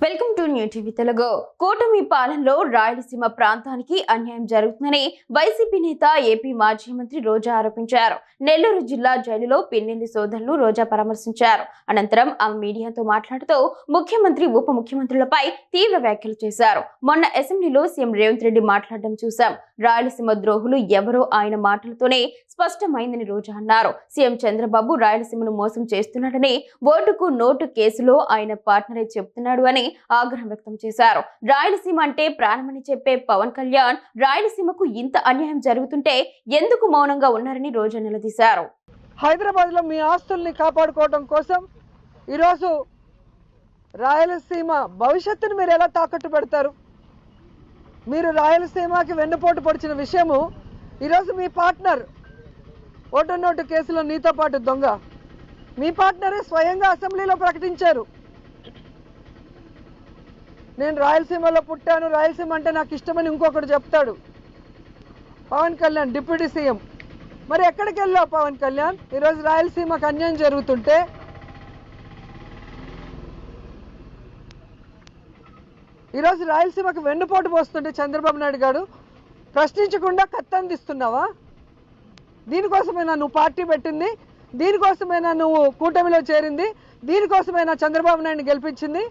Welcome to new TV Telugu. కూటమి పాలనలో రాయలసీమ ప్రాంతానికి అన్యాయం జరుగుతుందని వైసీపీ నేత ఏపీ మాజీ మంత్రి రోజా ఆరోపించారు. నెల్లూరు జిల్లా జైలులో పిన్నెల్లి సోదరులు రోజా పరామర్శించారు. అనంతరం ఆమె మీడియాతో మాట్లాడుతూ ముఖ్యమంత్రి ఉప ముఖ్యమంత్రులపై తీవ్ర వ్యాఖ్యలు చేశారు. మొన్న అసెంబ్లీలో సీఎం రేవంత్ రెడ్డి మాట్లాడడం చూశాం. రాయలసీమ ద్రోహులు ఎవరో ఆయన మాటలతోనే స్పష్టమైందని రోజా అన్నారు. సీఎం చంద్రబాబు రాయలసీమను మోసం చేస్తున్నాడని, ఓటుకు నోటు కేసులో ఆయన పార్ట్నరే చెప్తున్నాడు అని ఆగ్రహం వ్యక్తం చేశారు. రాయలసీమ అంటే ప్రాణమని చెప్పే పవన్ కళ్యాణ్ రాయలసీమకు ఇంత అన్యాయం జరుగుతుంటే ఎందుకు మౌనంగా ఉన్నారని రోజా నిలదీశారు. హైదరాబాద్ లో మీ ఆస్తుల్ని కాపాడుకోవడం కోసం ఈరోజు రాయలసీమ భవిష్యత్తును మీరు ఎలా తాకట్టు పెడతారు? మీరు రాయలసీమకి వెన్నుపోటు పొడిచిన విషయము ఈరోజు మీ పార్ట్నర్ ఓటు నోటు కేసులో నీతో పాటు దొంగ మీ పార్ట్నరే స్వయంగా అసెంబ్లీలో ప్రకటించారు. నేను రాయలసీమలో పుట్టాను, రాయలసీమ అంటే నాకు ఇష్టమని ఇంకొకటి చెప్తాడు పవన్ కళ్యాణ్ డిప్యూటీ సీఎం. మరి ఎక్కడికి వెళ్ళావు పవన్ కళ్యాణ్? ఈరోజు రాయలసీమకు అన్యాయం జరుగుతుంటే ఈరోజు రాయలసీమకు వెన్నుపోటు పోస్తుంటే చంద్రబాబు నాయుడు గారు ప్రశ్నించకుండా కత్తందిస్తున్నావా? దీనికోసమైనా నువ్వు పార్టీ పెట్టింది? దీనికోసమైనా నువ్వు కూటమిలో చేరింది? దీనికోసమైనా చంద్రబాబు నాయుడిని గెలిపించింది?